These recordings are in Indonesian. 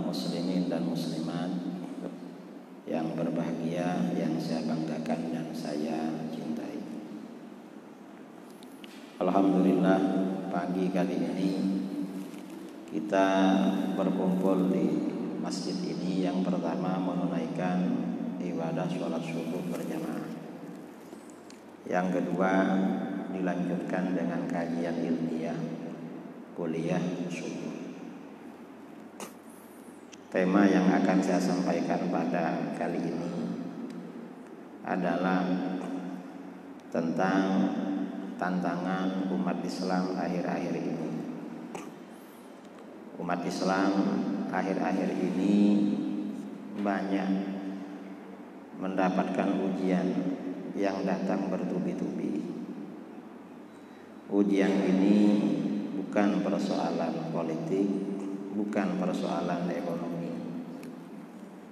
muslimin dan muslimat yang berbahagia, yang saya banggakan dan saya cintai. Alhamdulillah, pagi kali ini kita berkumpul di masjid ini yang pertama menunaikan ibadah sholat subuh berjamaah. Yang kedua dilanjutkan dengan kajian ilmiah kuliah subuh. Tema yang akan saya sampaikan pada kali ini adalah tentang tantangan umat Islam akhir-akhir ini. Umat Islam akhir-akhir ini banyak mendapatkan ujian yang datang bertubi-tubi. Ujian ini bukan persoalan politik, bukan persoalan ekonomi,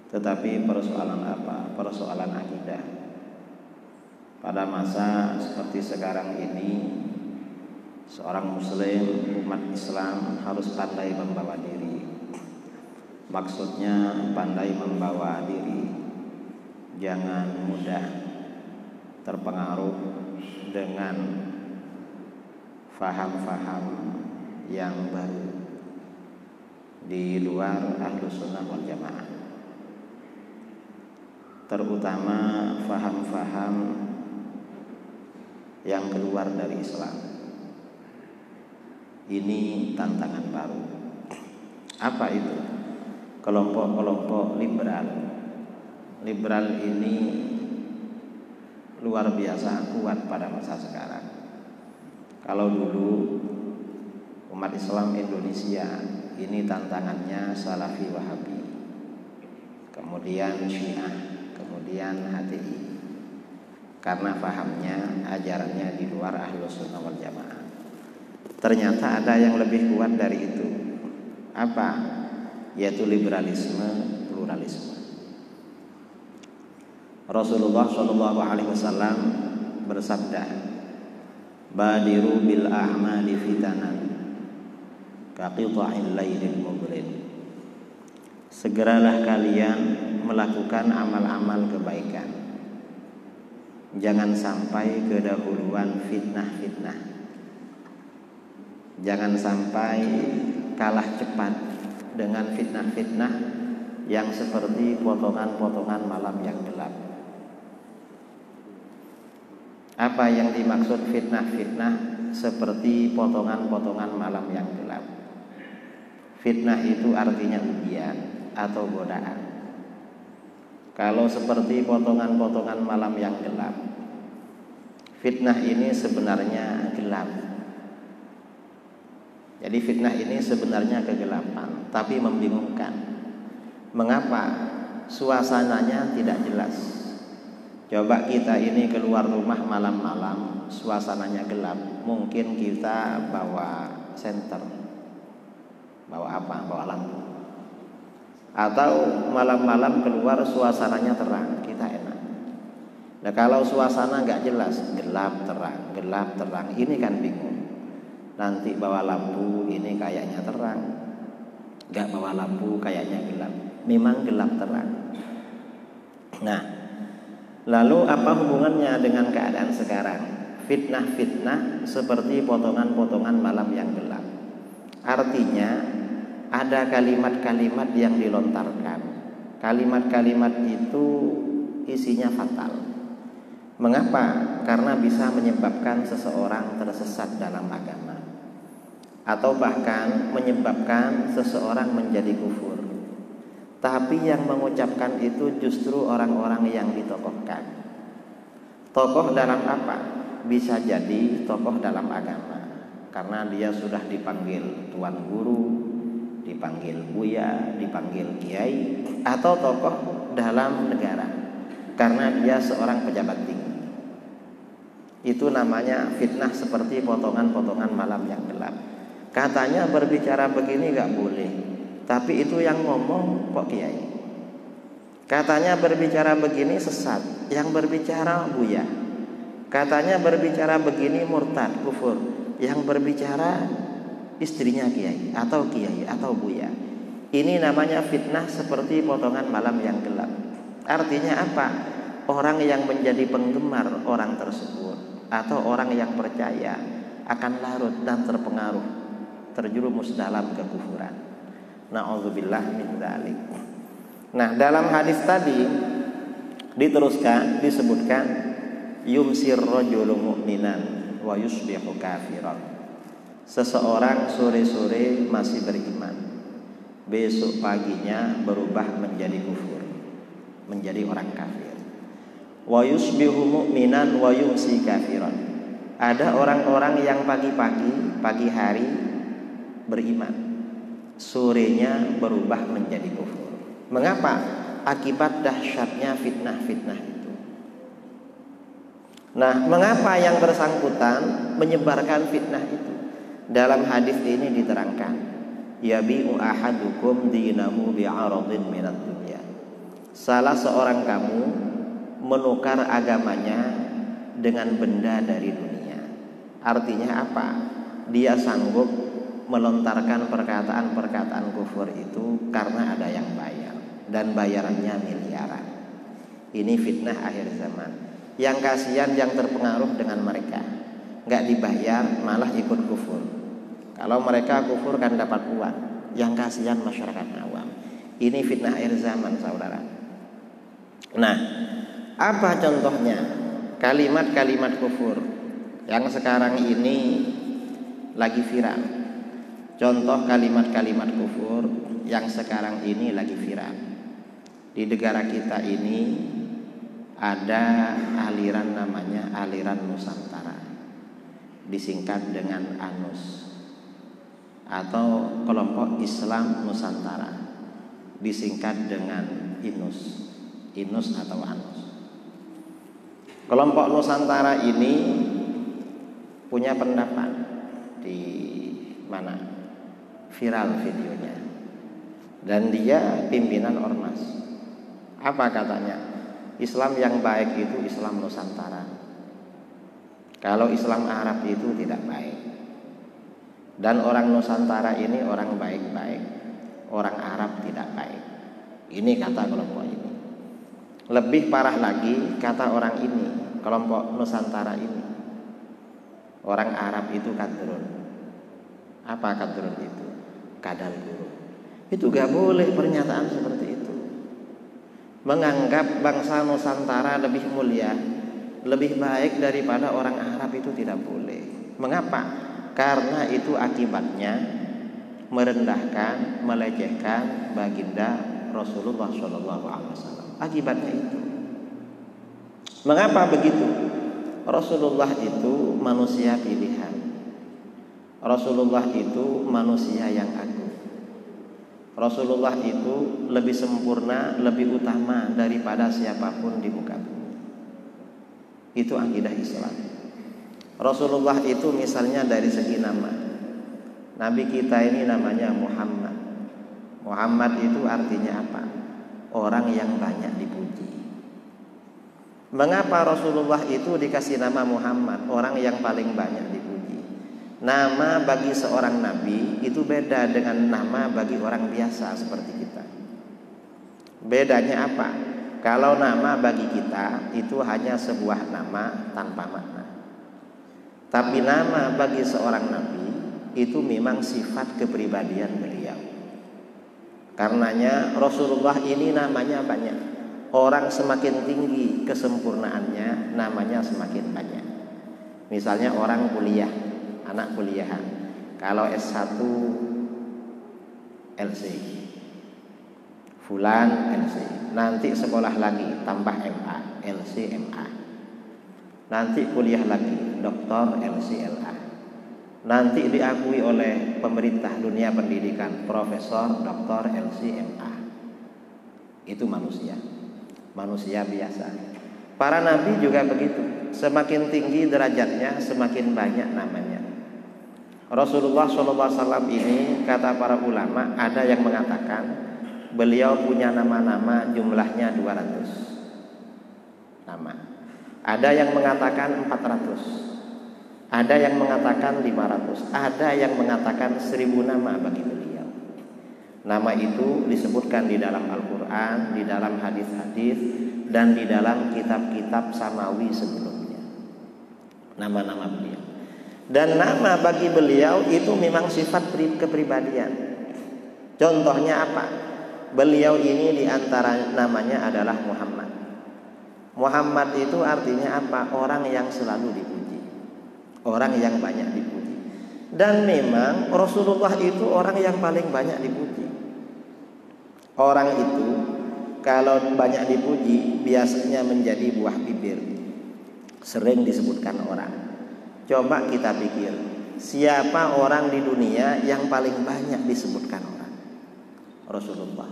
tetapi persoalan apa? Persoalan akidah. Pada masa seperti sekarang ini, seorang muslim, umat Islam harus pandai membawa diri. Maksudnya pandai membawa diri, jangan mudah terpengaruh dengan faham-faham yang baru di luar Ahlus Sunnah wal Jamaah, terutama faham-faham yang keluar dari Islam. Ini tantangan baru. Apa itu? Kelompok-kelompok liberal. Liberal ini luar biasa kuat pada masa sekarang. Kalau dulu umat Islam Indonesia ini tantangannya Salafi Wahabi, kemudian Syiah, kemudian HTI, karena pahamnya, ajarannya di luar Ahlus Sunnah wal Jamaah. Ternyata ada yang lebih kuat dari itu. Apa? Yaitu liberalisme, pluralisme. Rasulullah SAW bersabda, "Badiru bil a'mali fitanan kaqita'il lailil mubrin." Segeralah kalian melakukan amal-amal kebaikan. Jangan sampai kedahuluan fitnah-fitnah. Jangan sampai kalah cepat dengan fitnah-fitnah yang seperti potongan-potongan malam yang gelap. Apa yang dimaksud fitnah-fitnah seperti potongan-potongan malam yang gelap? Fitnah itu artinya ujian atau godaan. Kalau seperti potongan-potongan malam yang gelap, fitnah ini sebenarnya gelap. Jadi fitnah ini sebenarnya kegelapan, tapi membingungkan. Mengapa? Suasananya tidak jelas. Coba kita ini keluar rumah malam-malam, suasananya gelap. Mungkin kita bawa senter, bawa apa? Bawa lampu. Atau malam-malam keluar suasananya terang, kita enak. Nah kalau suasana nggak jelas, gelap terang, ini kan bingung. Nanti bawa lampu, ini kayaknya terang. Nggak bawa lampu, kayaknya gelap. Memang gelap terang. Nah, lalu apa hubungannya dengan keadaan sekarang? Fitnah-fitnah seperti potongan-potongan malam yang gelap. Artinya ada kalimat-kalimat yang dilontarkan. Kalimat-kalimat itu isinya fatal. Mengapa? Karena bisa menyebabkan seseorang tersesat dalam agama, atau bahkan menyebabkan seseorang menjadi kufur. Tapi yang mengucapkan itu justru orang-orang yang ditokohkan. Tokoh dalam apa? Bisa jadi tokoh dalam agama, karena dia sudah dipanggil tuan guru, dipanggil buya, dipanggil kiai, atau tokoh dalam negara, karena dia seorang pejabat tinggi. Itu namanya fitnah seperti potongan-potongan malam yang gelap. Katanya berbicara begini gak boleh, tapi itu yang ngomong kok kiai. Katanya berbicara begini sesat, yang berbicara buya. Katanya berbicara begini murtad, kufur, yang berbicara istrinya kiai atau buya. Ini namanya fitnah seperti potongan malam yang gelap. Artinya apa? Orang yang menjadi penggemar orang tersebut atau orang yang percaya akan larut dan terpengaruh, terjerumus dalam kekufuran. Na'udzubillah min dzalik. Nah, dalam hadis tadi disebutkan yumsir rajulu mu'minan wa yusbihu kafiran. Seseorang sore-sore masih beriman, besok paginya berubah menjadi kufur, menjadi orang kafir. Wa yusbihu mu'minan wa yumsi kafiran. Ada orang-orang yang pagi hari beriman, sorenya berubah menjadi kufur. Mengapa? Akibat dahsyatnya fitnah-fitnah itu. Nah, mengapa yang bersangkutan menyebarkan fitnah itu? Dalam hadis ini diterangkan, yabi'u ahadukum dinahu bi'aradin minad dunya. Salah seorang kamu menukar agamanya dengan benda dari dunia. Artinya apa? Dia sanggup melontarkan perkataan-perkataan kufur itu karena ada yang bayar, dan bayarannya miliaran. Ini fitnah akhir zaman. Yang kasihan yang terpengaruh dengan mereka, nggak dibayar malah ikut kufur. Kalau mereka kufur kan dapat uang. Yang kasihan masyarakat awam. Ini fitnah akhir zaman, saudara. Nah, apa contohnya? Kalimat-kalimat kufur yang sekarang ini lagi viral. Contoh kalimat-kalimat kufur yang sekarang ini lagi viral. Di negara kita ini ada aliran namanya aliran Nusantara, disingkat dengan ANUS, atau kelompok Islam Nusantara, disingkat dengan INUS atau ANUS. Kelompok Nusantara ini punya pendapat di mana viral videonya, dan dia pimpinan ormas. Apa katanya? Islam yang baik itu Islam Nusantara. Kalau Islam Arab itu tidak baik. Dan orang Nusantara ini orang baik-baik, orang Arab tidak baik. Ini kata kelompok ini. Lebih parah lagi kata orang ini, kelompok Nusantara ini, orang Arab itu kadrun. Apa kadrun itu? Kadal guru. Itu gak boleh pernyataan seperti itu. Menganggap bangsa Nusantara lebih mulia, lebih baik daripada orang Arab itu tidak boleh. Mengapa? Karena itu akibatnya merendahkan, melecehkan baginda Rasulullah SAW. Akibatnya itu. Mengapa begitu? Rasulullah itu manusia pilihan. Rasulullah itu manusia yang agung. Rasulullah itu lebih sempurna, lebih utama daripada siapapun di muka bumi. Itu akidah Islam. Rasulullah itu misalnya dari segi nama, Nabi kita ini namanya Muhammad. Muhammad itu artinya apa? Orang yang banyak dipuji. Mengapa Rasulullah itu dikasih nama Muhammad, orang yang paling banyak dipuji? Nama bagi seorang nabi itu beda dengan nama bagi orang biasa seperti kita. Bedanya apa? Kalau nama bagi kita itu hanya sebuah nama tanpa makna. Tapi nama bagi seorang nabi itu memang sifat kepribadian beliau. Karenanya Rasulullah ini namanya banyak. Orang semakin tinggi kesempurnaannya, namanya semakin banyak. Misalnya orang kuliah, anak kuliahan, kalau S1 LC, Fulan LC, nanti sekolah lagi tambah MA, LC MA, nanti kuliah lagi doktor LC LA, nanti diakui oleh pemerintah dunia pendidikan profesor doktor LC MA. Itu manusia biasa. Para nabi juga begitu. Semakin tinggi derajatnya, semakin banyak namanya. Rasulullah SAW ini, kata para ulama, ada yang mengatakan beliau punya nama-nama jumlahnya 200 nama. Ada yang mengatakan 400, ada yang mengatakan 500, ada yang mengatakan 1000 nama bagi beliau. Nama itu disebutkan di dalam Al-Quran, di dalam hadis-hadis, dan di dalam kitab-kitab samawi sebelumnya. Nama-nama beliau. Dan nama bagi beliau itu memang sifat kepribadian. Contohnya apa? Beliau ini di antara namanya adalah Muhammad. Muhammad itu artinya apa? Orang yang selalu dipuji, orang yang banyak dipuji. Dan memang Rasulullah itu orang yang paling banyak dipuji. Orang itu kalau banyak dipuji biasanya menjadi buah bibir, sering disebutkan orang. Coba kita pikir, siapa orang di dunia yang paling banyak disebutkan orang? Rasulullah.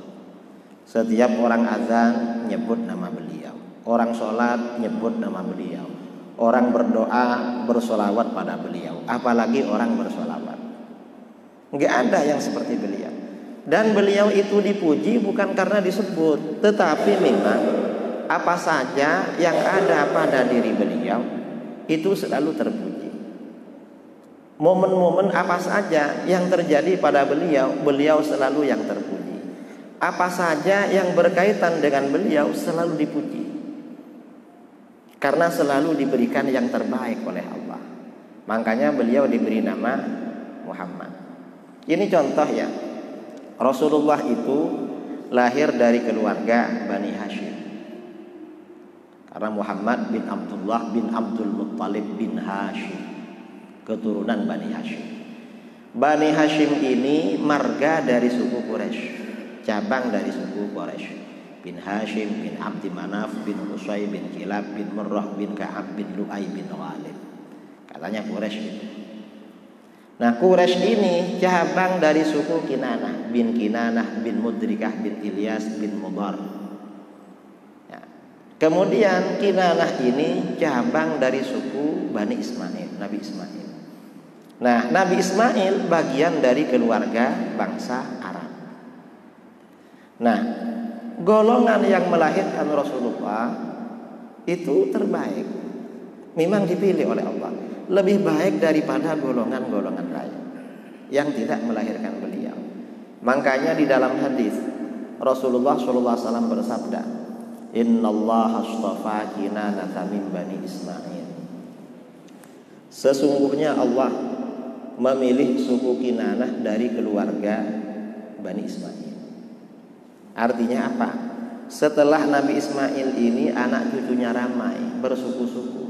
Setiap orang azan nyebut nama beliau, orang sholat nyebut nama beliau, orang berdoa bersolawat pada beliau, apalagi orang bersolawat. Nggak ada yang seperti beliau. Dan beliau itu dipuji bukan karena disebut, tetapi memang apa saja yang ada pada diri beliau itu selalu terpuji. Momen-momen apa saja yang terjadi pada beliau, beliau selalu yang terpuji. Apa saja yang berkaitan dengan beliau selalu dipuji, karena selalu diberikan yang terbaik oleh Allah. Makanya beliau diberi nama Muhammad. Ini contoh ya. Rasulullah itu lahir dari keluarga Bani Hashim. Karena Muhammad bin Abdullah bin Abdul Muttalib bin Hashim, keturunan Bani Hashim. Bani Hashim ini marga dari suku Quraisy, cabang dari suku Quraisy. Bin Hashim bin Abdi Manaf bin Qusay bin Kilab bin Murrah bin Ka'ab bin Lu'ay bin Ghalib. Katanya Quraisy itu. Nah, Quraisy ini cabang dari suku Kinanah bin Kinanah bin Mudrikah bin Ilyas bin Mudar. Ya. Kemudian Kinanah ini cabang dari suku Bani Ismail, Nabi Ismail. Nah, Nabi Ismail bagian dari keluarga bangsa Arab. Nah, golongan yang melahirkan Rasulullah itu terbaik, memang dipilih oleh Allah, lebih baik daripada golongan-golongan lain yang tidak melahirkan beliau. Makanya di dalam hadis Rasulullah SAW bersabda, Innallaha astafa Kinanata min Bani Ismail. Sesungguhnya Allah memilih suku Kinanah dari keluarga Bani Ismail. Artinya apa? Setelah Nabi Ismail ini anak cucunya ramai, bersuku-suku.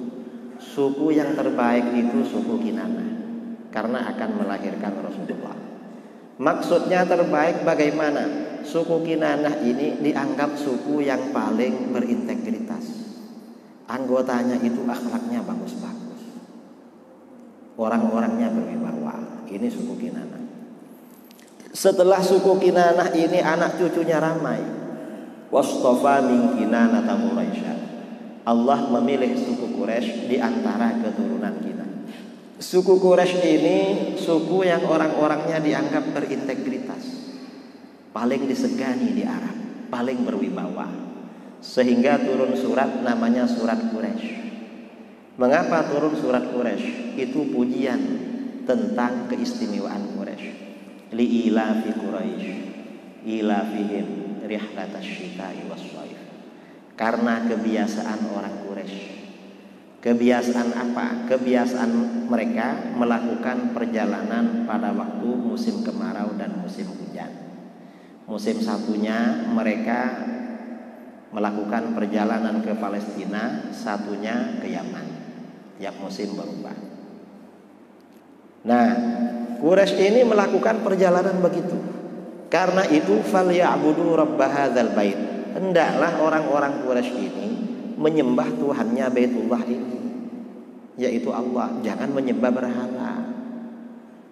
Suku yang terbaik itu suku Kinanah, karena akan melahirkan Rasulullah. Maksudnya terbaik bagaimana? Suku Kinanah ini dianggap suku yang paling berintegritas. Anggotanya itu akhlaknya bagus-bagus, orang-orangnya berwibawa. Ini suku Kinanah. Setelah suku Kinanah ini anak cucunya ramai, wastofa min Kinanata Quraisy. Allah memilih suku Quraisy di antara keturunan kita. Suku Quraisy ini suku yang orang-orangnya dianggap berintegritas, paling disegani di Arab, paling berwibawa. Sehingga turun surat namanya surat Quraisy. Mengapa turun surat Quraisy? Itu pujian tentang keistimewaan Quraisy. Li ilafi Quraisy ilafihim rihlatasy syita'i was-shaif. Karena kebiasaan orang Quraisy. Kebiasaan apa? Kebiasaan mereka melakukan perjalanan pada waktu musim kemarau dan musim hujan. Musim satunya mereka melakukan perjalanan ke Palestina, satunya ke Yaman. Tiap musim berubah. Nah, Quraisy ini melakukan perjalanan begitu. Karena itu falyabudu rabb hadzal bait. Hendaklah orang-orang Quraisy ini menyembah Tuhannya Baitullah ini, yaitu Allah. Jangan menyembah berhala.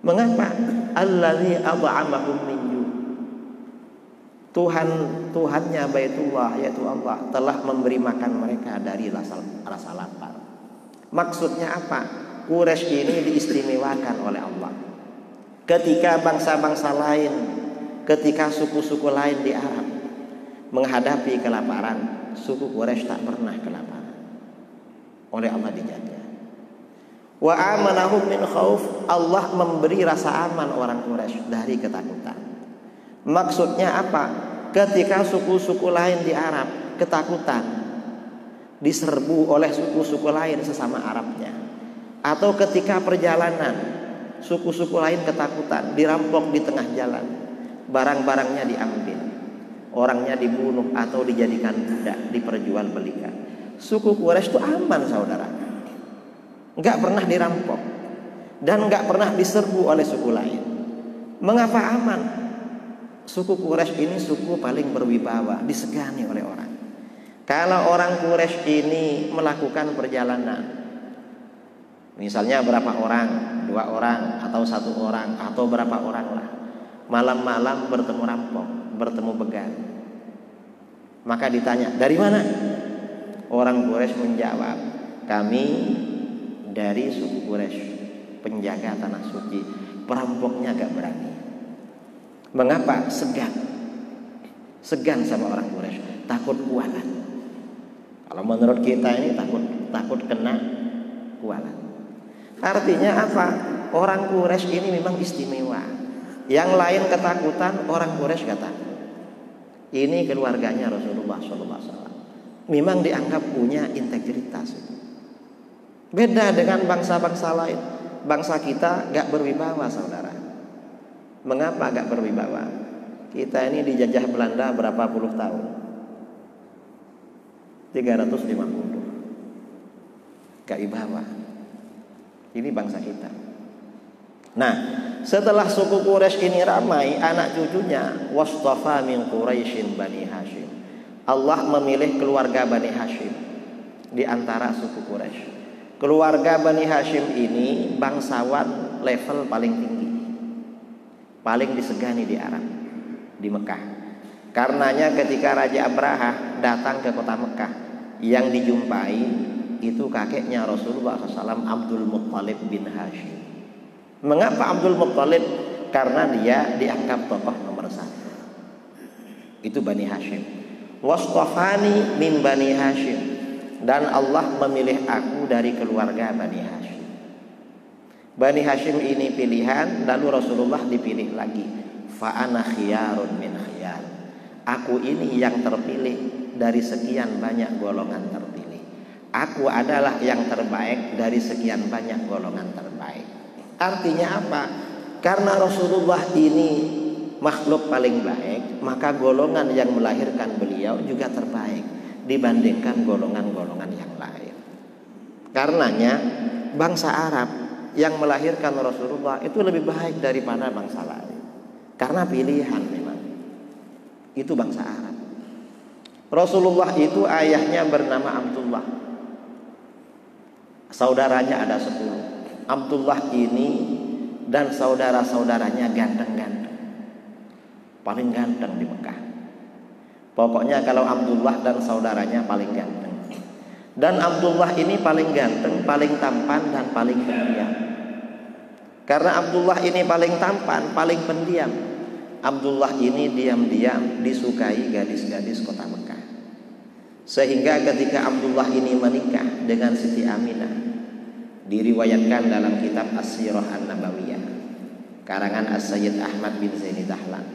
Mengapa? Allazi at'amahum min ju'. Tuhannya Baitullah, yaitu Allah, telah memberi makan mereka dari rasa lapar. Maksudnya apa? Quraisy ini diistimewakan oleh Allah. Ketika bangsa-bangsa lain, ketika suku-suku lain di Arab menghadapi kelaparan, suku Quraisy tak pernah kelaparan. Oleh Allah dijaga. Wa amanahum min khauf. Allah memberi rasa aman orang Quraisy dari ketakutan. Maksudnya apa? Ketika suku-suku lain di Arab ketakutan diserbu oleh suku-suku lain sesama Arabnya, atau ketika perjalanan suku-suku lain ketakutan dirampok di tengah jalan, barang-barangnya diambil, orangnya dibunuh atau dijadikan budak, diperjualbelikan. Suku Quraisy itu aman, saudara, nggak pernah dirampok dan nggak pernah diserbu oleh suku lain. Mengapa aman? Suku Quraisy ini suku paling berwibawa, disegani oleh orang. Kalau orang Quraisy ini melakukan perjalanan, misalnya berapa orang, 2 orang atau 1 orang atau berapa orang lah, malam-malam bertemu rampok, bertemu begal, maka ditanya, dari mana? Orang Quraisy menjawab, kami dari suku Quraisy, penjaga tanah suci. Perampoknya gak berani. Mengapa? Segan sama orang Quraisy, takut kualat. Kalau menurut kita ini takut kena kualat. Artinya apa? Orang Quraisy ini memang istimewa. Yang lain ketakutan, orang Quraisy gak takut. Ini keluarganya Rasulullah SAW. Memang dianggap punya integritas. Beda dengan bangsa-bangsa lain. Bangsa kita gak berwibawa, saudara. Mengapa gak berwibawa? Kita ini dijajah Belanda berapa puluh tahun? 350. Gak wibawa. Ini bangsa kita. Nah, setelah suku Quraisy ini ramai, anak cucunya, wastafa min Quraisyin Bani Hashim. Allah memilih keluarga Bani Hashim di antara suku Quraisy. Keluarga Bani Hashim ini bangsawan level paling tinggi, paling disegani di Arab, di Mekah. Karenanya ketika Raja Abraha datang ke kota Mekah, yang dijumpai itu kakeknya Rasulullah SAW, Abdul Muttalib bin Hashim. Mengapa Abdul Muttalib? Karena dia dianggap tokoh nomor 1. Itu Bani Hashim. Wastafani min Bani Hashim, dan Allah memilih aku dari keluarga Bani Hashim. Bani Hashim ini pilihan, lalu Rasulullah dipilih lagi. Fa ana khiyarun min khiyar. Aku ini yang terpilih dari sekian banyak golongan terpilih. Aku adalah yang terbaik dari sekian banyak golongan terbaik. Artinya apa? Karena Rasulullah ini makhluk paling baik, maka golongan yang melahirkan beliau juga terbaik dibandingkan golongan-golongan yang lain. Karenanya bangsa Arab yang melahirkan Rasulullah itu lebih baik daripada bangsa lain. Karena pilihan memang. Itu bangsa Arab. Rasulullah itu ayahnya bernama Abdullah. Saudaranya ada 10. Abdullah ini dan saudara-saudaranya ganteng-ganteng. Paling ganteng di Mekah. Pokoknya kalau Abdullah dan saudaranya paling ganteng. Dan Abdullah ini paling ganteng, paling tampan, dan paling pendiam. Karena Abdullah ini paling tampan, paling pendiam, Abdullah ini diam-diam disukai gadis-gadis kota Mekah. Sehingga ketika Abdullah ini menikah dengan Siti Aminah, diriwayatkan dalam kitab As-Sirah An-Nabawiyah karangan As-Sayyid Ahmad bin Zaini Dahlan,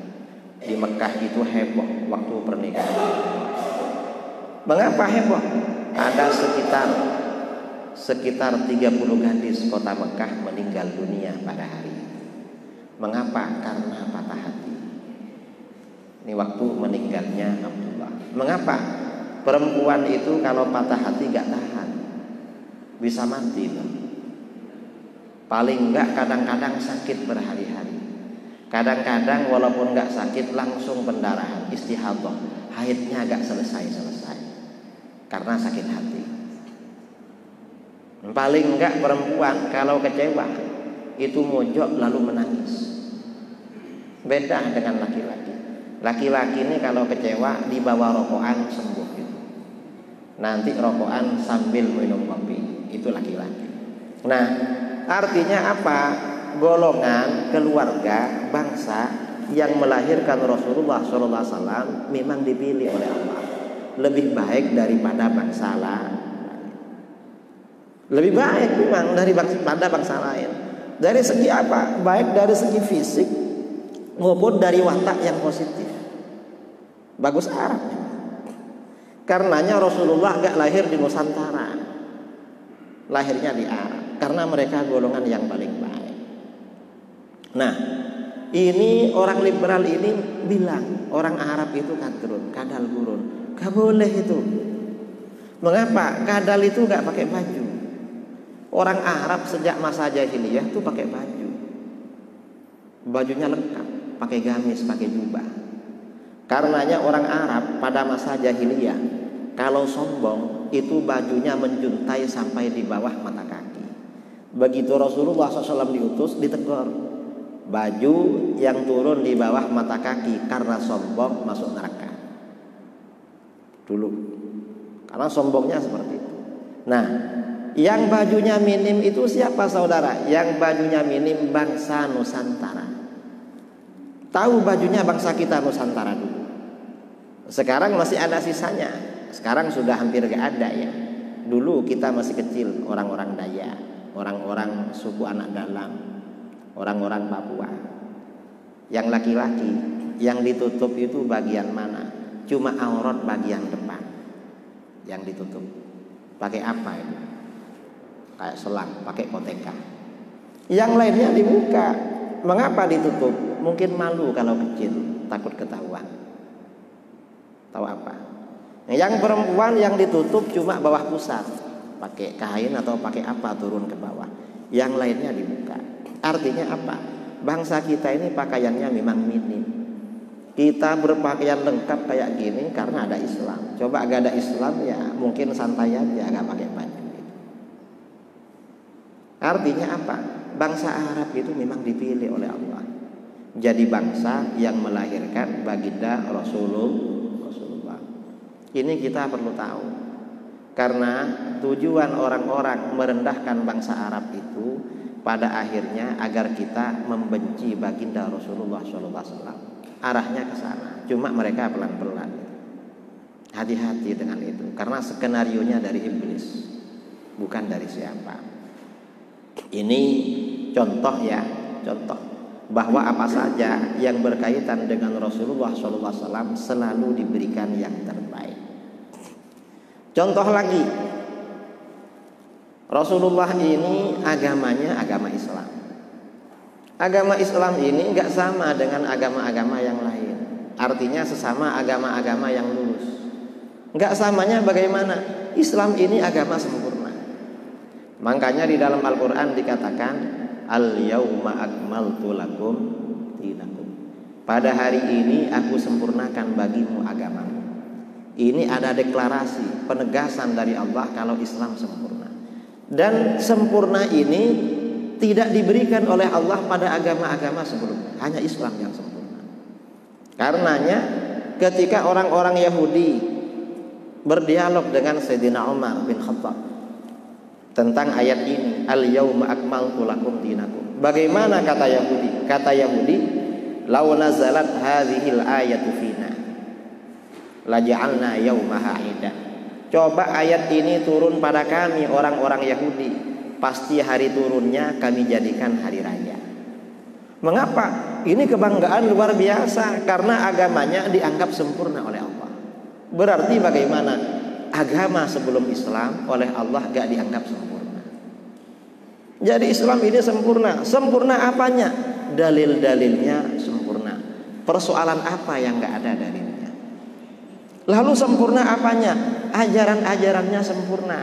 di Mekah itu heboh waktu pernikahan. Mengapa heboh? Ada sekitar 30 gadis kota Mekah meninggal dunia pada hari itu. Mengapa? Karena patah hati. Ini waktu meninggalnya Abdullah. Mengapa? Perempuan itu kalau patah hati gak tahan, bisa mati loh. Paling enggak kadang-kadang sakit berhari-hari. Kadang-kadang walaupun enggak sakit langsung pendarahan, istihadah, haidnya enggak selesai-selesai karena sakit hati. Paling enggak perempuan kalau kecewa itu mojok lalu menangis. Beda dengan laki-laki. Laki-laki ini kalau kecewa dibawa rokokan sembuh gitu. Nanti rokokan sambil minum kopi, itu laki-laki. Nah, artinya apa? Golongan, keluarga, bangsa yang melahirkan Rasulullah SAW memang dipilih oleh Allah lebih baik daripada bangsa lain. Lebih baik memang daripada bangsa lain. Dari segi apa? Baik dari segi fisik, maupun dari watak yang positif. Bagus Arabnya. Karenanya Rasulullah gak lahir di Nusantara, lahirnya di Arab, karena mereka golongan yang paling baik. Nah, ini orang liberal ini bilang orang Arab itu kadrun, kadal gurun. Gak boleh itu. Mengapa? Kadal itu gak pakai baju. Orang Arab sejak masa jahiliyah itu pakai baju. Bajunya lengkap, pakai gamis, pakai jubah. Karenanya orang Arab pada masa jahiliyah kalau sombong itu bajunya menjuntai sampai di bawah mata kaki. Begitu Rasulullah SAW diutus, ditegur. Baju yang turun di bawah mata kaki karena sombong masuk neraka. Dulu, karena sombongnya seperti itu. Nah, yang bajunya minim itu siapa saudara? Yang bajunya minim bangsa Nusantara. Tahu bajunya bangsa kita Nusantara dulu. Sekarang masih ada sisanya. Sekarang sudah hampir gak ada ya. Dulu kita masih kecil, orang-orang Dayak, orang-orang suku anak dalam, orang-orang Papua. Yang laki-laki yang ditutup itu bagian mana? Cuma aurat bagian depan yang ditutup. Pakai apa itu? Kayak selang, pakai koteka. Yang lainnya dibuka. Mengapa ditutup? Mungkin malu kalau kecil, takut ketahuan. Tahu apa? Yang perempuan yang ditutup cuma bawah pusat, pakai kain atau pakai apa turun ke bawah. Yang lainnya dibuka. Artinya apa? Bangsa kita ini pakaiannya memang minim. Kita berpakaian lengkap kayak gini karena ada Islam. Coba agak ada Islam ya mungkin santai aja, agak pakai baju. Artinya apa? Bangsa Arab itu memang dipilih oleh Allah. Jadi bangsa yang melahirkan baginda Rasulullah. Ini kita perlu tahu. Karena tujuan orang-orang merendahkan bangsa Arab itu pada akhirnya agar kita membenci baginda Rasulullah SAW. Arahnya ke sana. Cuma mereka pelan-pelan. Hati-hati dengan itu. Karena skenarionya dari iblis, bukan dari siapa. Ini contoh ya, contoh bahwa apa saja yang berkaitan dengan Rasulullah SAW selalu diberikan yang terbaik. Contoh lagi, Rasulullah ini agamanya agama Islam. Agama Islam ini nggak sama dengan agama-agama yang lain. Artinya sesama agama-agama yang lurus. Nggak samanya bagaimana? Islam ini agama sempurna. Makanya di dalam Al-Quran dikatakan Al-yawma akmaltu lakum dinakum. Pada hari ini aku sempurnakan bagimu agamamu. Ini ada deklarasi, penegasan dari Allah kalau Islam sempurna. Dan sempurna ini tidak diberikan oleh Allah pada agama-agama sebelumnya. Hanya Islam yang sempurna. Karenanya ketika orang-orang Yahudi berdialog dengan Sayyidina Umar bin Khattab tentang ayat ini, Al-yawma akmaltu lakum dinakum. Bagaimana kata Yahudi? Kata Yahudi, "Law nazalat hadhil ayatu fina laja'alna yawmaha 'ida." Coba ayat ini turun pada kami orang-orang Yahudi, pasti hari turunnya kami jadikan hari raya. Mengapa? Ini kebanggaan luar biasa karena agamanya dianggap sempurna oleh Allah. Berarti bagaimana? Agama sebelum Islam oleh Allah gak dianggap sempurna. Jadi Islam ini sempurna. Sempurna apanya? Dalil-dalilnya sempurna. Persoalan apa yang gak ada dalilnya? Lalu sempurna apanya? Ajaran-ajarannya sempurna.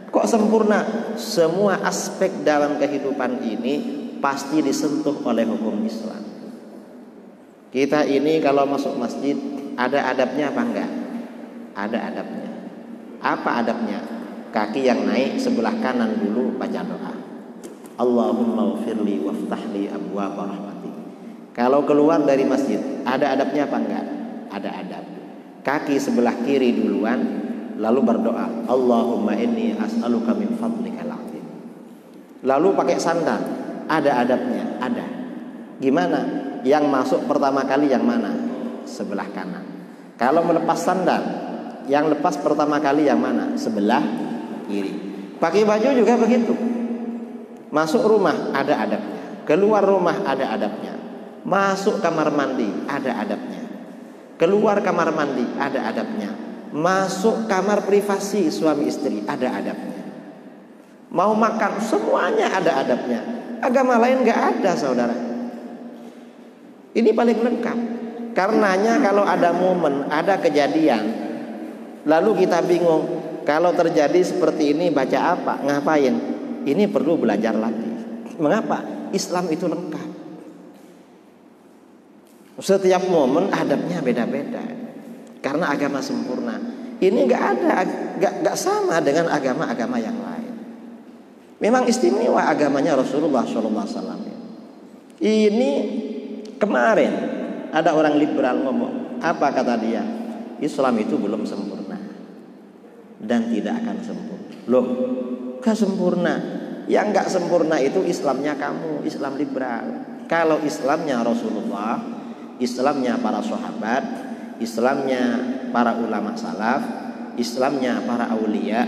Kok sempurna? Semua aspek dalam kehidupan ini pasti disentuh oleh hukum Islam. Kita ini kalau masuk masjid ada adabnya apa enggak? Ada adabnya. Apa adabnya? Kaki yang naik sebelah kanan dulu baca doa. Allahumma ghfirli waftahli abwaaba rahmatik. Kalau keluar dari masjid ada adabnya apa enggak? Ada adab. Kaki sebelah kiri duluan lalu berdoa, Allahumma inni as'aluka min fadlikal azim. Lalu pakai sandal, ada adabnya, ada. Gimana? Yang masuk pertama kali yang mana? Sebelah kanan. Kalau melepas sandal, yang lepas pertama kali yang mana? Sebelah kiri. Pakai baju juga begitu. Masuk rumah ada adabnya, keluar rumah ada adabnya. Masuk kamar mandi ada adabnya, keluar kamar mandi ada adabnya, masuk kamar privasi suami istri ada adabnya, mau makan semuanya ada adabnya. Agama lain nggak ada, saudara. Ini paling lengkap. Karenanya kalau ada momen, ada kejadian, lalu kita bingung, kalau terjadi seperti ini baca apa, ngapain? Ini perlu belajar lagi. Mengapa? Islam itu lengkap. Setiap momen adabnya beda-beda, karena agama sempurna. Ini nggak sama dengan agama-agama yang lain. Memang istimewa agamanya Rasulullah SAW. Ini kemarin ada orang liberal ngomong, apa kata dia? Islam itu belum sempurna dan tidak akan sempurna. Loh, gak sempurna. Yang gak sempurna itu Islamnya kamu, Islam liberal. Kalau Islamnya Rasulullah, Islamnya para sahabat, Islamnya para ulama salaf, Islamnya para aulia,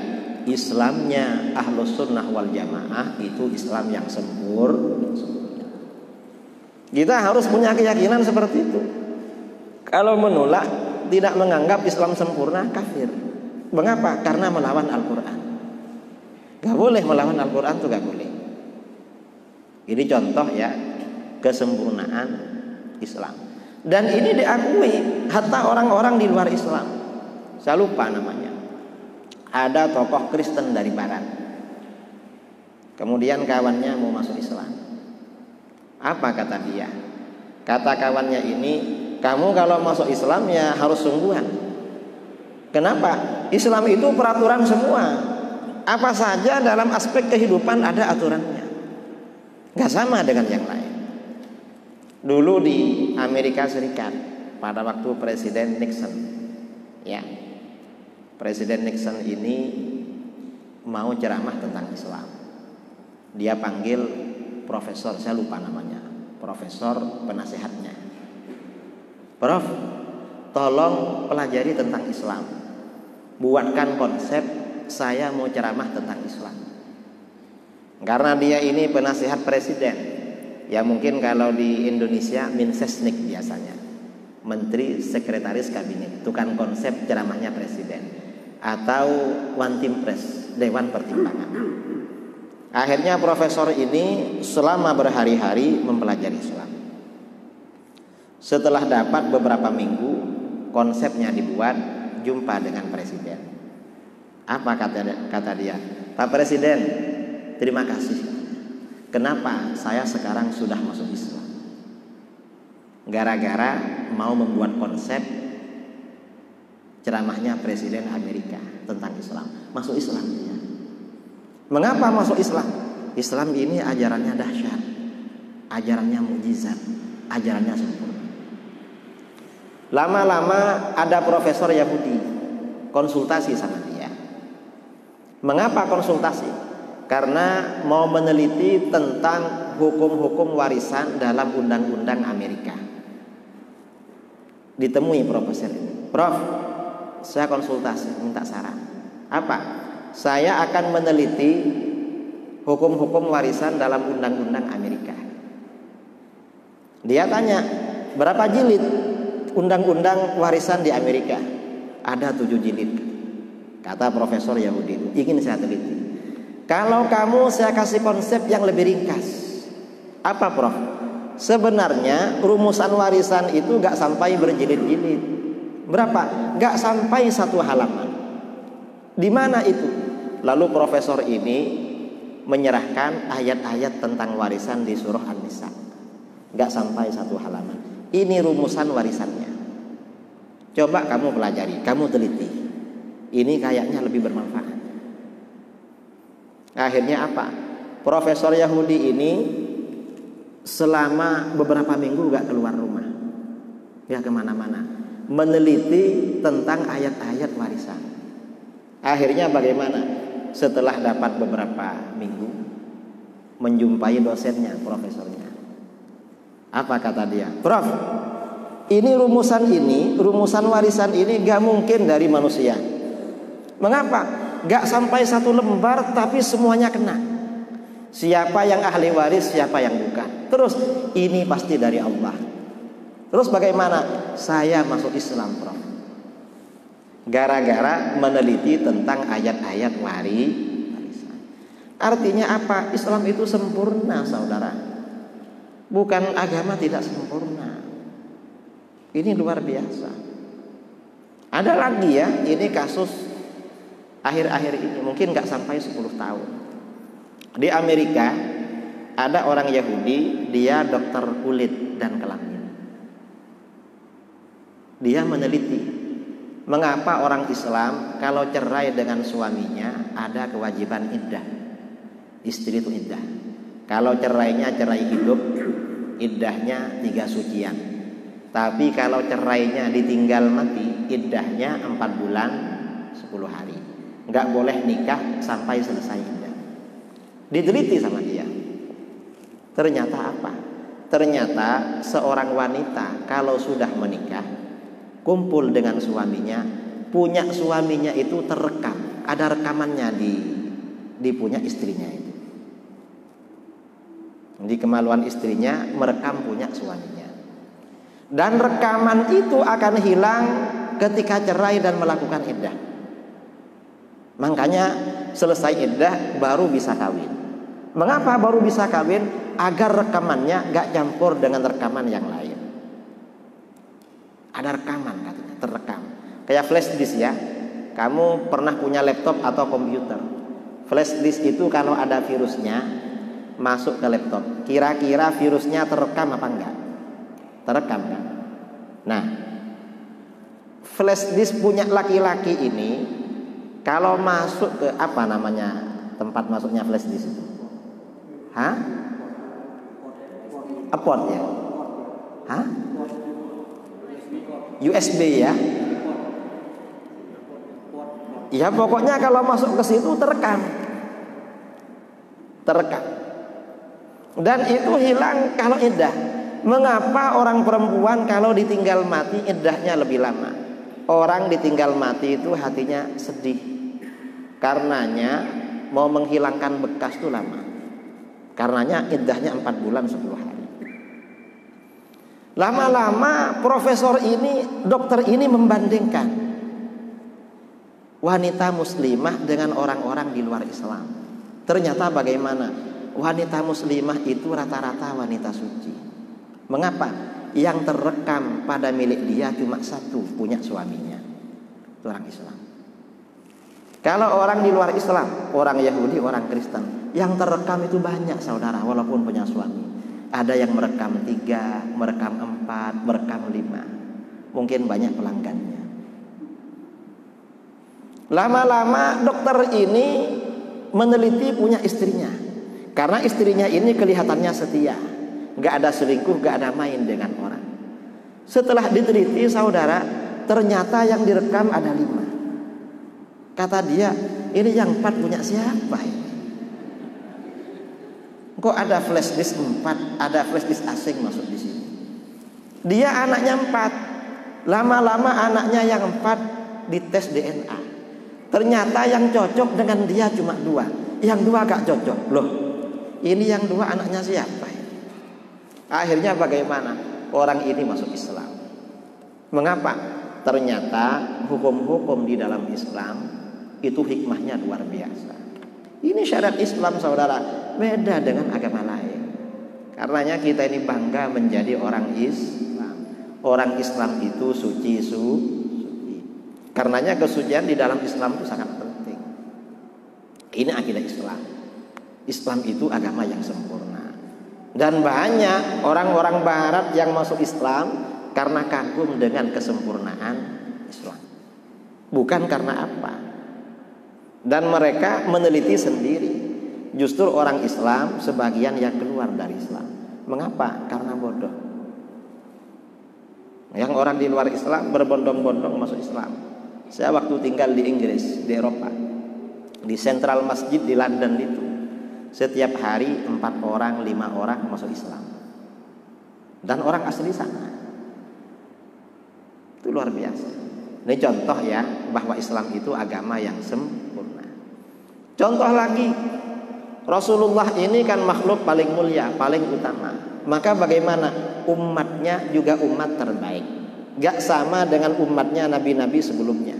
Islamnya ahlus sunnah wal jamaah, itu Islam yang sempurna. Kita harus punya keyakinan seperti itu. Kalau menolak, tidak menganggap Islam sempurna, kafir. Mengapa? Karena melawan Al-Quran. Gak boleh melawan Al-Quran, itu gak boleh. Ini contoh ya, kesempurnaan Islam. Dan ini diakui hatta orang-orang di luar Islam. Saya lupa namanya. Ada tokoh Kristen dari Barat, kemudian kawannya mau masuk Islam. Apa kata dia? Kata kawannya ini, kamu kalau masuk Islam ya harus sungguhan. Kenapa? Islam itu peraturan semua. Apa saja dalam aspek kehidupan ada aturannya. Gak sama dengan yang lain. Dulu di Amerika Serikat pada waktu Presiden Nixon, ya, Presiden Nixon ini mau ceramah tentang Islam. Dia panggil profesor, saya lupa namanya, profesor penasehatnya. Prof, tolong pelajari tentang Islam, buatkan konsep, saya mau ceramah tentang Islam. Karena dia ini penasihat presiden, ya mungkin kalau di Indonesia Mensesnik biasanya, Menteri Sekretaris Kabinet, itu kan konsep ceramahnya presiden, atau One Team Press, Dewan Pertimbangan. Akhirnya profesor ini selama berhari-hari mempelajari Islam. Setelah dapat beberapa minggu, konsepnya dibuat, jumpa dengan presiden. Apa kata dia? Pak Presiden, terima kasih. Kenapa saya sekarang sudah masuk Islam? Gara-gara mau membuat konsep ceramahnya Presiden Amerika tentang Islam. Masuk Islam dia. Mengapa masuk Islam? Islam ini ajarannya dahsyat, ajarannya mukjizat, ajarannya sempurna. Lama-lama ada profesor Yahudi konsultasi sama dia. Mengapa konsultasi? Karena mau meneliti tentang hukum-hukum warisan dalam undang-undang Amerika. Ditemui profesor ini. Prof, saya konsultasi, minta saran. Apa? Saya akan meneliti hukum-hukum warisan dalam undang-undang Amerika. Dia tanya, berapa jilid undang-undang warisan di Amerika? Ada 7 jilid. Kata profesor Yahudi, ingin saya teliti. Kalau kamu saya kasih konsep yang lebih ringkas. Apa Prof? Sebenarnya rumusan warisan itu gak sampai berjilid-jilid. Berapa? Gak sampai 1 halaman. Di mana itu? Lalu profesor ini menyerahkan ayat-ayat tentang warisan di surah An-Nisa. Gak sampai 1 halaman. Ini rumusan warisannya. Coba kamu pelajari, kamu teliti. Ini kayaknya lebih bermanfaat. Akhirnya apa? Profesor Yahudi ini selama beberapa minggu gak keluar rumah, gak kemana-mana, meneliti tentang ayat-ayat warisan. Akhirnya bagaimana? Setelah dapat beberapa minggu, menjumpai dosennya, profesornya. Apa kata dia? Prof, ini rumusan warisan ini gak mungkin dari manusia. Mengapa? Gak sampai 1 lembar tapi semuanya kena. Siapa yang ahli waris, siapa yang bukan. Terus ini pasti dari Allah. Terus bagaimana? Saya masuk Islam, Prof. Gara-gara meneliti tentang ayat-ayat warisan. Artinya apa? Islam itu sempurna, saudara. Bukan agama tidak sempurna. Ini luar biasa. Ada lagi ya, ini kasus akhir-akhir ini, mungkin gak sampai 10 tahun. Di Amerika ada orang Yahudi, dia dokter kulit dan kelamin. Dia meneliti mengapa orang Islam kalau cerai dengan suaminya ada kewajiban iddah. Istri itu iddah. Kalau cerainya cerai hidup, iddahnya 3 sucian. Tapi kalau cerainya ditinggal mati, iddahnya 4 bulan 10 hari. Nggak boleh nikah sampai selesai iddah. Diteliti sama dia. Ternyata apa? Ternyata seorang wanita kalau sudah menikah, kumpul dengan suaminya, punya suaminya itu terekam, ada rekamannya di punya istrinya itu. Di kemaluan istrinya merekam punya suaminya. Dan rekaman itu akan hilang ketika cerai dan melakukan iddah. Makanya selesai iddah baru bisa kawin. Mengapa baru bisa kawin? Agar rekamannya gak campur dengan rekaman yang lain. Ada rekaman katanya, terekam. Kayak flash disk ya. Kamu pernah punya laptop atau komputer. Flash disk itu kalau ada virusnya masuk ke laptop, kira-kira virusnya terekam apa enggak? Terekam kan? Nah, flash disk punya laki-laki ini kalau masuk ke apa namanya tempat masuknya flash disk itu? Hah? Port ya? Hah? USB ya? Ya pokoknya kalau masuk ke situ terekam. Terekam. Dan itu hilang kalau iddah. Mengapa orang perempuan kalau ditinggal mati iddahnya lebih lama? Orang ditinggal mati itu hatinya sedih. Karenanya mau menghilangkan bekas itu lama. Karenanya iddahnya 4 bulan 10 hari. Lama-lama profesor ini, dokter ini membandingkan wanita muslimah dengan orang-orang di luar Islam. Ternyata bagaimana? Wanita muslimah itu rata-rata wanita suci. Mengapa? Yang terekam pada milik dia cuma 1, punya suaminya. Itu orang Islam. Kalau orang di luar Islam, orang Yahudi, orang Kristen, yang terekam itu banyak saudara, walaupun punya suami. Ada yang merekam 3, merekam 4, merekam 5. Mungkin banyak pelanggannya. Lama-lama dokter ini meneliti punya istrinya. Karena istrinya ini kelihatannya setia, gak ada selingkuh, gak ada main dengan orang. Setelah diteliti saudara, ternyata yang direkam ada 5. Kata dia, ini yang 4 punya siapa ini? Kok ada flash disk 4, ada flash disk asing masuk di sini. Dia anaknya 4. Lama-lama anaknya yang 4 dites DNA. Ternyata yang cocok dengan dia cuma 2. Yang 2 gak cocok. Loh, ini yang 2 anaknya siapa ini? Akhirnya bagaimana? Orang ini masuk Islam. Mengapa? Ternyata hukum-hukum di dalam Islam itu hikmahnya luar biasa. Ini syariat Islam saudara, beda dengan agama lain. Karenanya kita ini bangga menjadi orang Islam. Orang Islam itu suci. Karenanya kesucian di dalam Islam itu sangat penting. Ini akidah Islam. Islam itu agama yang sempurna. Dan banyak orang-orang barat yang masuk Islam karena kagum dengan kesempurnaan Islam. Bukan karena apa. Dan mereka meneliti sendiri. Justru orang Islam sebagian yang keluar dari Islam. Mengapa? Karena bodoh. Yang orang di luar Islam berbondong-bondong masuk Islam. Saya waktu tinggal di Inggris, di Eropa, di Central Masjid di London itu, setiap hari 4 orang, 5 orang masuk Islam. Dan orang asli sana. Itu luar biasa. Ini contoh ya, bahwa Islam itu agama yang sempurna. Contoh lagi, Rasulullah ini kan makhluk paling mulia, paling utama. maka bagaimana? Umatnya juga umat terbaik, gak sama dengan umatnya nabi-nabi sebelumnya.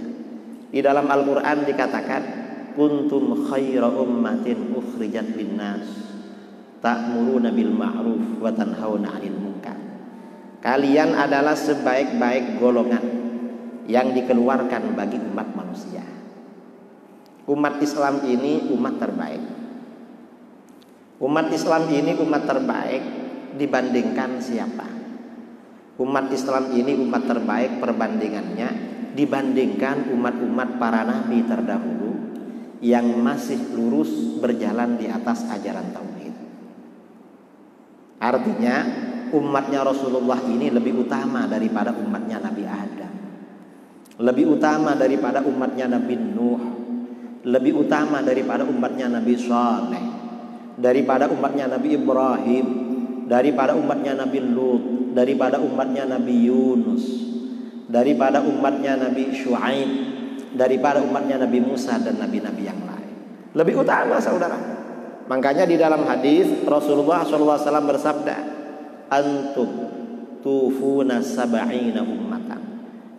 Di dalam Al-Quran dikatakan, kuntum khaira ummatin ukhrijat linnas ta'muruna bil ma'ruf wa tanhauna 'anil munkar. Kalian adalah sebaik-baik golongan yang dikeluarkan bagi umat manusia. Umat Islam ini umat terbaik. Umat Islam ini umat terbaik dibandingkan siapa? Umat Islam ini umat terbaik perbandingannya dibandingkan umat-umat para nabi terdahulu yang masih lurus berjalan di atas ajaran tauhid. Artinya umatnya Rasulullah ini lebih utama daripada umatnya Nabi Adam, lebih utama daripada umatnya Nabi Nuh, lebih utama daripada umatnya Nabi Saleh, daripada umatnya Nabi Ibrahim, daripada umatnya Nabi Lut, daripada umatnya Nabi Yunus, daripada umatnya Nabi Syuaib, daripada umatnya Nabi Musa dan nabi-nabi yang lain. Lebih utama, saudara. Makanya di dalam hadis Rasulullah SAW bersabda, antum tufuna sab'ina ummatan.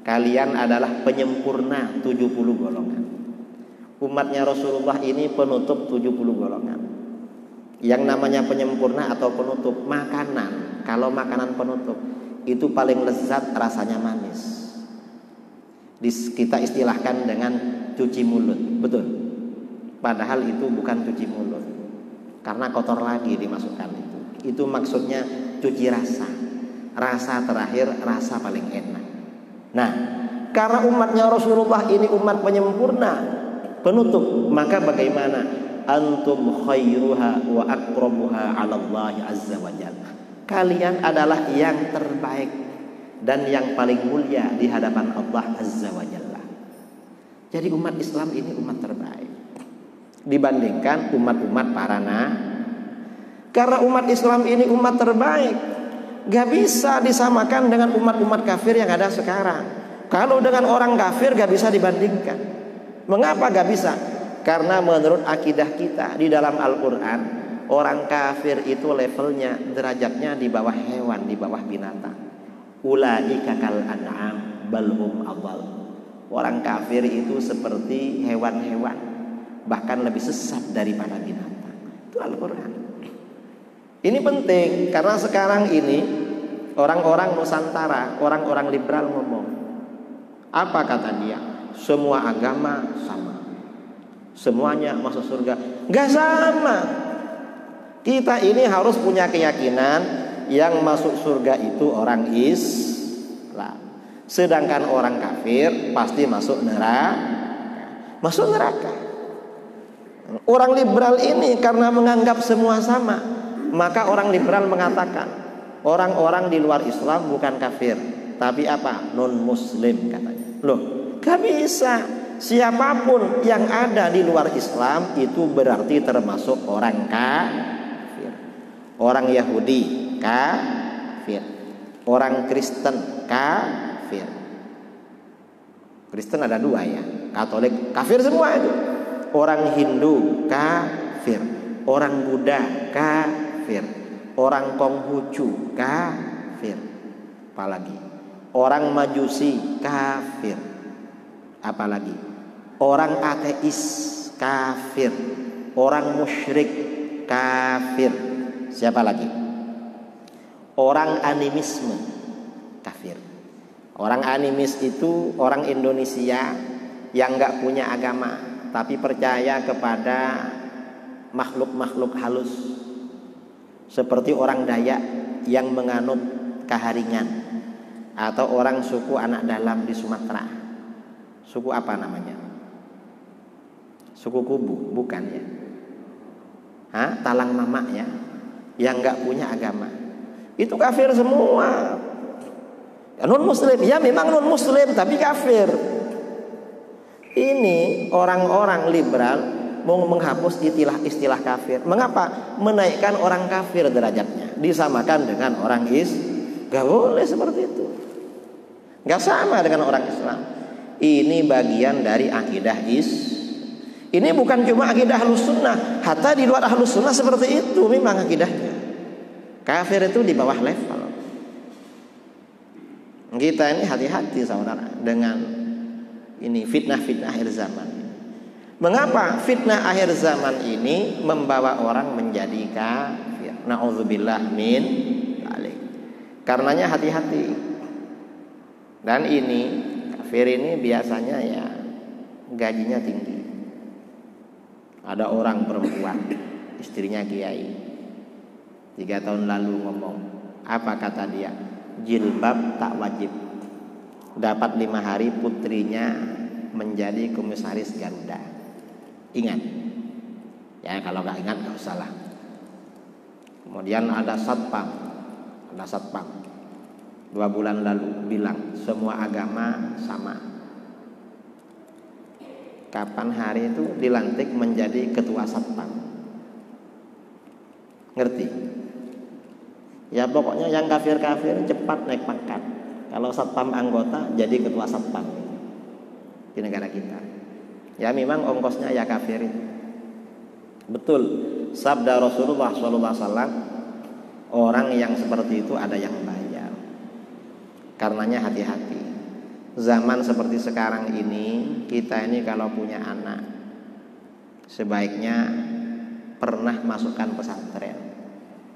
Kalian adalah penyempurna 70 golongan. Umatnya Rasulullah ini penutup 70 golongan. Yang namanya penyempurna atau penutup makanan, kalau makanan penutup itu paling lezat, rasanya manis. Kita istilahkan dengan cuci mulut, betul? Padahal itu bukan cuci mulut, karena kotor lagi dimasukkan itu. Itu maksudnya cuci rasa. Rasa terakhir, rasa paling enak. Nah, karena umatnya Rasulullah ini umat penyempurna, penutup, maka bagaimana? Antum khairuha wa akramuha 'ala Allah azza wa jalla. Kalian adalah yang terbaik dan yang paling mulia di hadapan Allah azza wa jalla. Jadi umat Islam ini umat terbaik dibandingkan umat-umat para nabi. Karena umat Islam ini umat terbaik, gak bisa disamakan dengan umat-umat kafir yang ada sekarang. Kalau dengan orang kafir gak bisa dibandingkan. Mengapa gak bisa? Karena menurut akidah kita di dalam Al-Quran, orang kafir itu levelnya, derajatnya di bawah hewan, di bawah binatang. Ulaika kal an'am bal hum adall. Orang kafir itu seperti hewan-hewan, bahkan lebih sesat daripada binatang. Itu Al-Quran. Ini penting karena sekarang ini orang-orang Nusantara, orang-orang liberal ngomong, apa kata dia? Semua agama sama, semuanya masuk surga. Gak sama. Kita ini harus punya keyakinan yang masuk surga itu orang Islam, sedangkan orang kafir pasti masuk neraka. Masuk neraka. Orang liberal ini karena menganggap semua sama, maka orang liberal mengatakan orang-orang di luar Islam bukan kafir, tapi apa? Non-muslim katanya. Loh, gak bisa. Siapapun yang ada di luar Islam itu berarti termasuk orang kafir. Orang Yahudi kafir, orang Kristen kafir. Kristen ada dua ya, Katolik kafir semua itu. Orang Hindu kafir, orang Buddha kafir, orang Konghucu kafir, apalagi orang Majusi kafir, apalagi orang ateis kafir, orang musyrik kafir, siapa lagi? Orang animisme kafir. Orang animis itu orang Indonesia yang gak punya agama tapi percaya kepada makhluk-makhluk halus, seperti orang Dayak yang menganut keharingan, atau orang suku anak dalam di Sumatera. Suku apa namanya? Suku Kubu, bukan ya? Talang Mamak ya, yang gak punya agama. Itu kafir semua. Non muslim, ya memang non muslim tapi kafir. Ini orang-orang liberal mau menghapus istilah kafir. Mengapa? Menaikkan orang kafir derajatnya, disamakan dengan orang Gak boleh seperti itu. Gak sama dengan orang Islam. Ini bagian dari akidah Ini bukan cuma akidah Ahlus Sunnah, hatta di luar Ahlus Sunnah seperti itu memang akidahnya. Kafir itu di bawah level. Kita ini hati-hati saudara dengan ini fitnah-fitnah akhir zaman. Mengapa fitnah akhir zaman ini membawa orang menjadi kafir? Na'udzubillah min dzalik. Karenanya hati-hati. Dan ini kafir ini biasanya ya gajinya tinggi. Ada orang perempuan, istrinya kiai, 3 tahun lalu ngomong, apa kata dia? Jilbab tak wajib. Dapat 5 hari putrinya menjadi komisaris Garuda. Ingat. Ya kalau nggak ingat nggak usah lah. Kemudian ada satpam. 2 bulan lalu bilang semua agama sama. Kapan hari itu dilantik menjadi ketua satpam? Ngerti? Ya pokoknya yang kafir-kafir cepat naik pangkat. Kalau satpam anggota jadi ketua satpam di negara kita. Ya memang ongkosnya ya kafir itu. Betul. Sabda Rasulullah SAW, orang yang seperti itu ada yang bayar. Karenanya hati-hati. Zaman seperti sekarang ini, kita ini kalau punya anak sebaiknya pernah masukkan pesantren.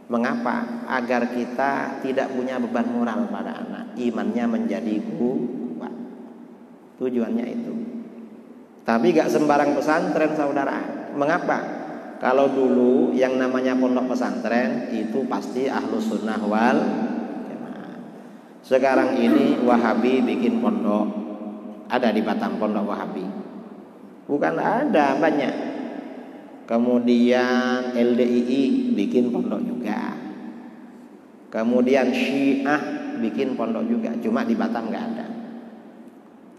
Mengapa? Agar kita tidak punya beban moral pada anak, imannya menjadi kuat. Tujuannya itu. Tapi gak sembarang pesantren saudara. Mengapa? Kalau dulu yang namanya pondok pesantren itu pasti ahlus sunnah wal jamaah. Sekarang ini Wahabi bikin pondok. Ada di Batam pondok Wahabi? Bukan ada, banyak. Kemudian LDII bikin pondok juga. Kemudian Syiah bikin pondok juga. Cuma di Batam gak ada.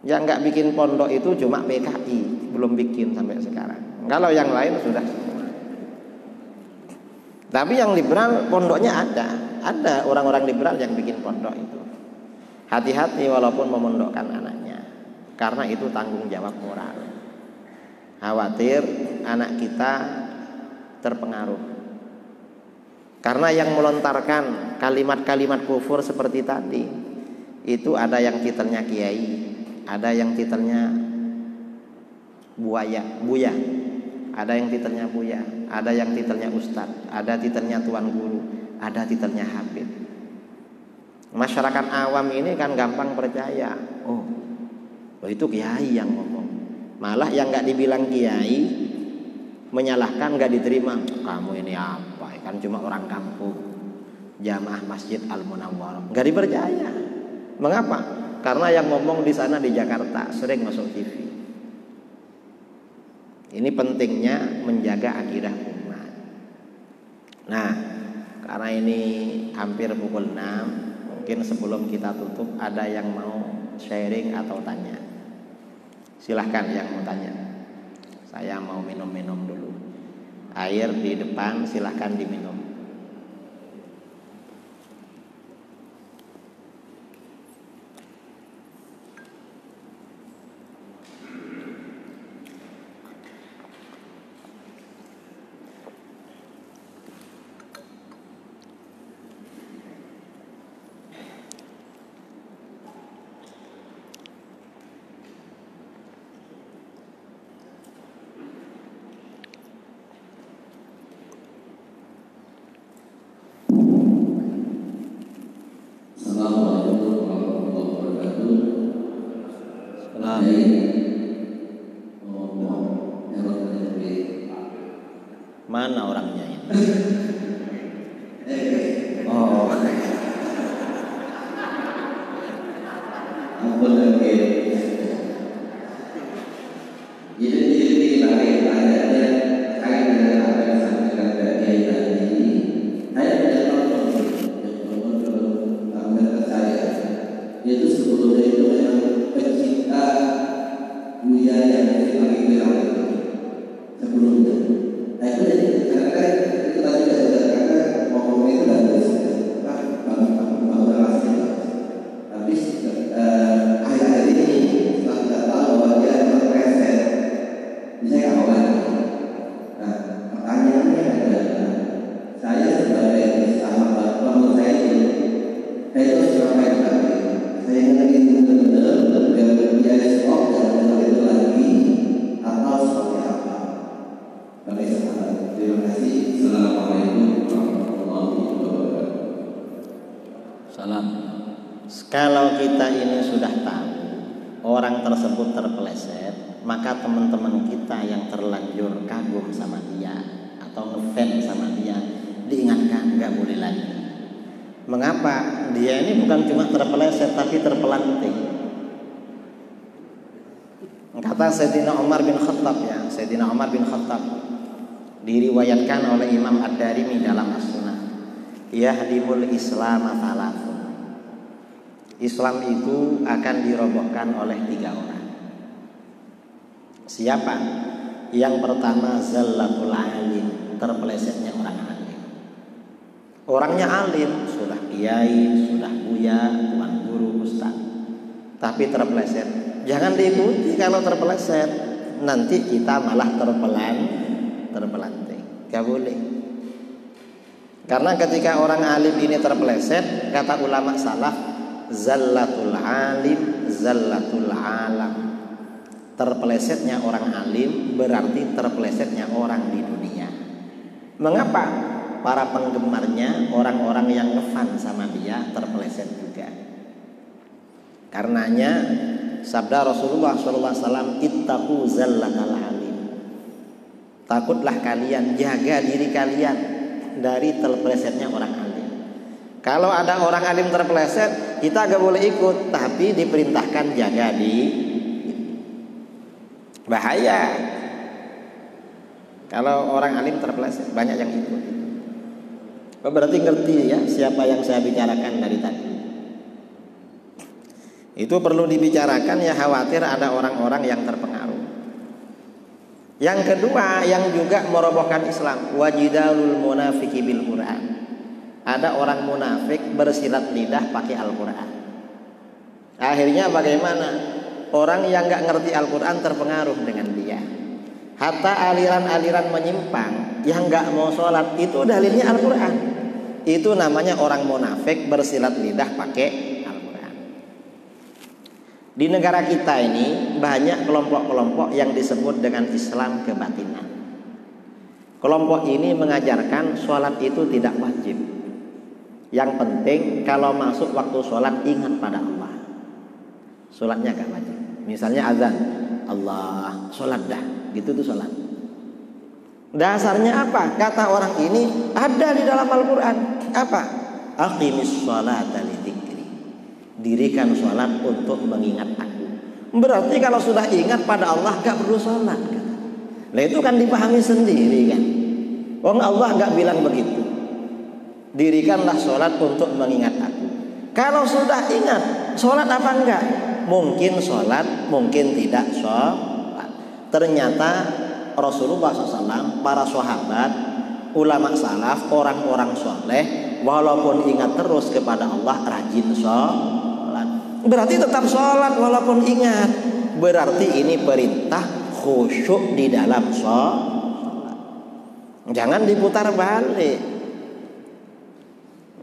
Yang nggak bikin pondok itu cuma PKI, belum bikin sampai sekarang. Kalau yang lain sudah semua. Tapi yang liberal pondoknya ada orang-orang liberal yang bikin pondok itu. Hati-hati walaupun memondokkan anaknya, karena itu tanggung jawab moral. Khawatir anak kita terpengaruh. Karena yang melontarkan kalimat-kalimat kufur seperti tadi, itu ada yang titelnya kiai. Ada yang titelnya buya, ada yang titelnya buya, ada yang titelnya ustadz, ada titelnya tuan guru, ada titelnya habib. Masyarakat awam ini kan gampang percaya. Oh itu kiai yang ngomong. Malah yang nggak dibilang kiai menyalahkan, nggak diterima. Kamu ini apa? Kan cuma orang kampung. Jamaah Masjid Al Munawwarah nggak dipercaya. Mengapa? Karena yang ngomong di sana di Jakarta sering masuk TV. Ini pentingnya menjaga akidah umat. Nah, karena ini hampir pukul 6, mungkin sebelum kita tutup ada yang mau sharing atau tanya. Silahkan yang mau tanya. Saya mau minum-minum dulu. Air di depan silahkan diminum. Mana orangnya ini? Oh. Itu sebetulnya itu memang pencipta budaya yang paling viral sebelumnya. Nah itu jadi karena itu tadi tersebut terpeleset, maka teman-teman kita yang terlanjur kagum sama dia atau ngefans sama dia diingatkan nggak boleh lagi. Mengapa? Dia ini bukan cuma terpeleset tapi terpelanting. Kata Sayyidina Umar bin Khattab, ya, Sayyidina Umar bin Khattab diriwayatkan oleh Imam Ad-Darimi dalam As-Sunnah, yahdimul Islam thalathun. Islam itu akan dirobohkan oleh 3 orang. Siapa? Yang pertama zallatul alim, terpelesetnya orang alim. Orangnya alim, sudah kiai, sudah buya, tuan guru, ustaz, tapi terpeleset. Jangan diikuti kalau terpeleset, nanti kita malah terpelanting. Gak boleh. Karena ketika orang alim ini terpeleset, kata ulama salaf, zallatul alim, zallatul alam. Terpelesetnya orang alim berarti terpelesetnya orang di dunia. Mengapa? Para penggemarnya, orang-orang yang ngefan sama dia terpeleset juga. Karenanya sabda Rasulullah SAW, ittaqu zallatal alim. Takutlah kalian, jaga diri kalian dari terpelesetnya orang alim. Kalau ada orang alim terpeleset, kita gak boleh ikut, tapi diperintahkan jaga di bahaya. Kalau orang alim terpeleset, banyak yang ikut. Berarti ngerti ya siapa yang saya bicarakan dari tadi. Itu perlu dibicarakan ya, khawatir ada orang-orang yang terpengaruh. Yang kedua yang juga merobohkan Islam, wajidalul munafiki bil Quran. Ada orang munafik bersilat lidah pakai Al-Quran. Akhirnya bagaimana? Orang yang gak ngerti Al-Quran terpengaruh dengan dia. Hatta aliran-aliran menyimpang yang gak mau sholat itu dalilnya Al-Quran. Itu namanya orang munafik bersilat lidah pakai Al-Quran. Di negara kita ini banyak kelompok-kelompok yang disebut dengan Islam kebatinan. Kelompok ini mengajarkan sholat itu tidak wajib. Yang penting kalau masuk waktu sholat ingat pada Allah. Sholatnya gak wajib. Misalnya azan, Allah, sholat dah, gitu tuh sholat. Dasarnya apa? Kata orang ini ada di dalam Al-Quran. Apa? Aqimis sholata lidzikri. Dirikan sholat untuk mengingat aku. Berarti kalau sudah ingat pada Allah gak perlu sholat. Nah itu kan dipahami sendiri kan. Wong Allah gak bilang begitu. Dirikanlah sholat untuk mengingat aku. Kalau sudah ingat, sholat apa enggak? Mungkin sholat, mungkin tidak sholat. Ternyata Rasulullah SAW, para sahabat, ulama salaf, orang-orang soleh, walaupun ingat terus kepada Allah, rajin sholat. Berarti tetap sholat walaupun ingat. Berarti ini perintah khusyuk di dalam sholat. Jangan diputar balik.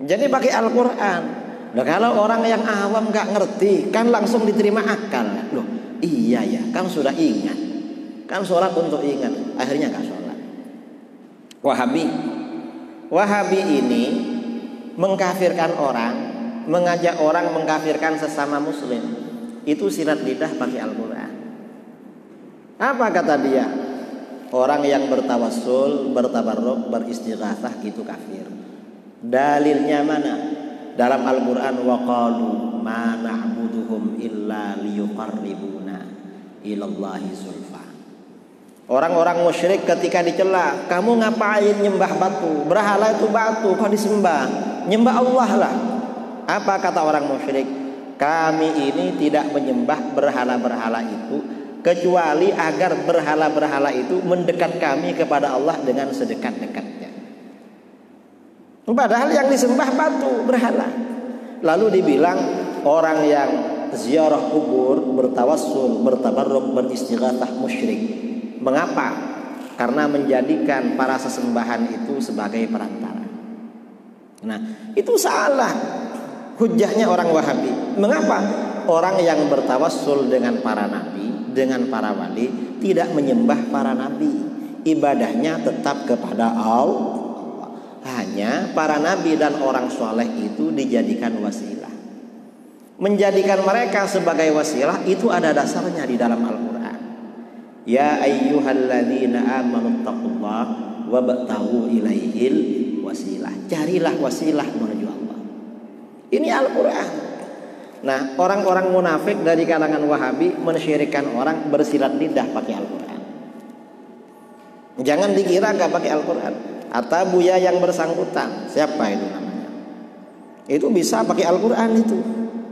Jadi pakai Al-Quran. Nah, kalau orang yang awam gak ngerti, kan langsung diterima akal. Loh, iya ya, kan sudah ingat. Kan sholat untuk ingat. Akhirnya gak sholat. Wahabi ini mengkafirkan orang, mengajak orang mengkafirkan sesama muslim. Itu silat lidah pakai Al-Quran. Apa kata dia? Orang yang bertawassul, bertabarruk, beristighatsah itu kafir. Dalilnya mana? Dalam Al-Quran, waqalu ma na'buduhum illa liyuqarribuna ilallahi zulfa. Orang-orang musyrik ketika dicela, kamu ngapain nyembah batu? Berhala itu batu, kok disembah? Nyembah Allah lah. Apa kata orang musyrik? Kami ini tidak menyembah berhala-berhala itu kecuali agar berhala-berhala itu mendekat kami kepada Allah dengan sedekat-dekatnya. Padahal yang disembah batu, berhala. Lalu dibilang orang yang ziarah kubur, bertawassul, bertabarruk, beristighatsah musyrik. Mengapa? Karena menjadikan para sesembahan itu sebagai perantara. Nah, itu salah hujahnya orang Wahabi. Mengapa? Orang yang bertawassul dengan para nabi, dengan para wali, tidak menyembah para nabi. Ibadahnya tetap kepada Allah. Hanya para nabi dan orang soleh itu dijadikan wasilah. menjadikan mereka sebagai wasilah itu ada dasarnya di dalam Al-Qur'an. Ya ayyuhalladzina amanu taqullaha wabtaghu ilaihil wasilah. Carilah wasilah menuju Allah. Ini Al-Qur'an. Nah, orang-orang munafik dari kalangan Wahabi mensyirikkan orang bersilat lidah pakai Al-Qur'an. Jangan dikira enggak pakai Al-Qur'an. Atabuya yang bersangkutan, siapa itu namanya? Itu bisa pakai Al-Qur'an itu,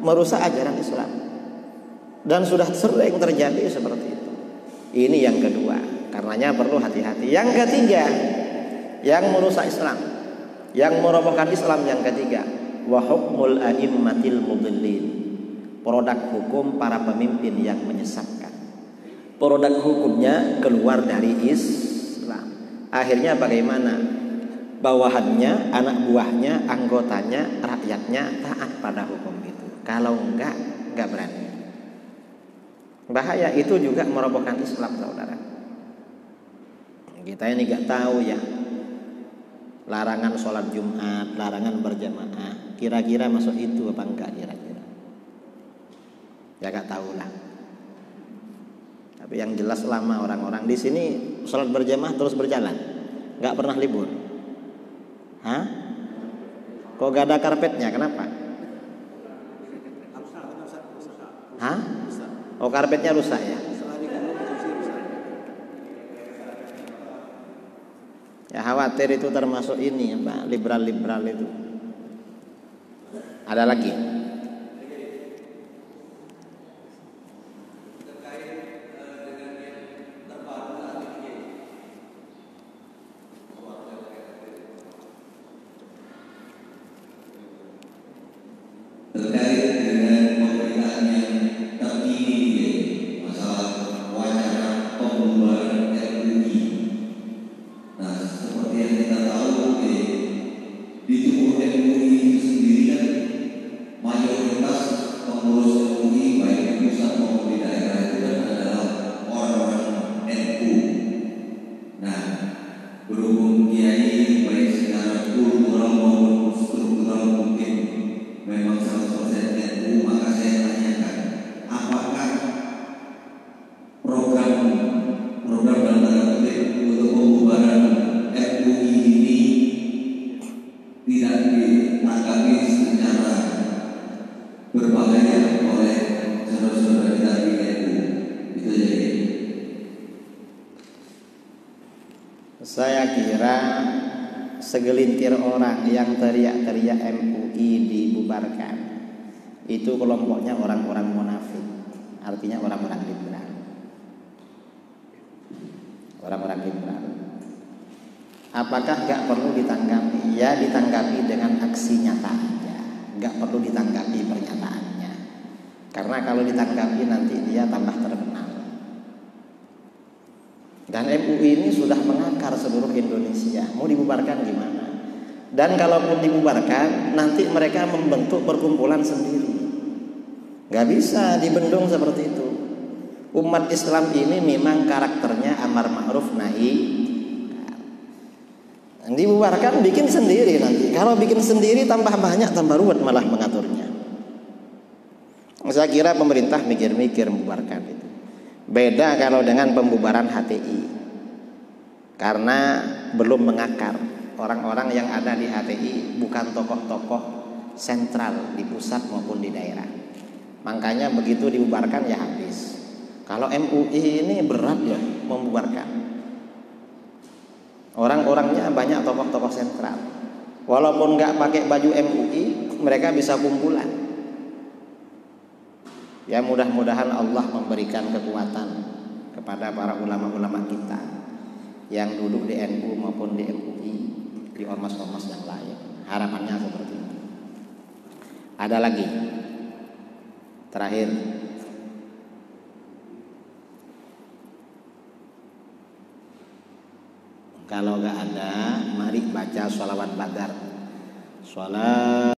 merusak ajaran Islam. Dan sudah sering terjadi seperti itu. Ini yang kedua, karenanya perlu hati-hati. Yang ketiga, yang merusak Islam, yang merobohkan Islam yang ketiga, wa hukmul a'immatil mudhillin. Produk hukum para pemimpin yang menyesatkan. Produk hukumnya keluar dari Islam. Akhirnya bagaimana? Bawahannya, anak buahnya, anggotanya, rakyatnya taat pada hukum itu. Kalau enggak berani. Bahaya, itu juga merobohkan Islam, saudara. Kita ini enggak tahu ya. Larangan sholat Jumat, larangan berjamaah. Kira-kira masuk itu apa enggak kira-kira? Ya enggak tahu lah. Tapi yang jelas lama orang-orang di sini sholat berjamaah terus berjalan, nggak pernah libur. Hah? Kok gak ada karpetnya? Kenapa? Hah? Oh, karpetnya rusak ya? Ya khawatir itu termasuk ini apa? Liberal-liberal itu. Ada lagi? Saya kira segelintir orang yang teriak-teriak MUI dibubarkan itu kelompoknya orang-orang munafik, artinya orang-orang liberal. Orang-orang liberal. Apakah gak perlu ditanggapi? Ya ditanggapi dengan aksi nyata aja, gak perlu ditanggapi pernyataannya. Karena kalau ditanggapi nanti dia tambah terkenal. Dan MUI ini sudah mengakar seluruh Indonesia. Mau dibubarkan gimana? Dan kalaupun dibubarkan, nanti mereka membentuk perkumpulan sendiri. Gak bisa dibendung seperti itu. Umat Islam ini memang karakternya amar ma'ruf nahi. Dibubarkan bikin sendiri nanti. Kalau bikin sendiri tambah banyak, tambah ruwet malah mengaturnya. Saya kira pemerintah mikir-mikir membubarkan itu. Beda kalau dengan pembubaran HTI, karena belum mengakar. Orang-orang yang ada di HTI bukan tokoh-tokoh sentral di pusat maupun di daerah. Makanya begitu dibubarkan ya habis. Kalau MUI ini berat loh membubarkan. Orang-orangnya banyak tokoh-tokoh sentral. Walaupun nggak pakai baju MUI, mereka bisa kumpulan. Ya mudah-mudahan Allah memberikan kekuatan kepada para ulama-ulama kita yang duduk di NU maupun di MUI, di ormas-ormas yang lain. Harapannya seperti itu. Ada lagi? Terakhir. Kalau nggak ada, mari baca sholawat badar. Sholawat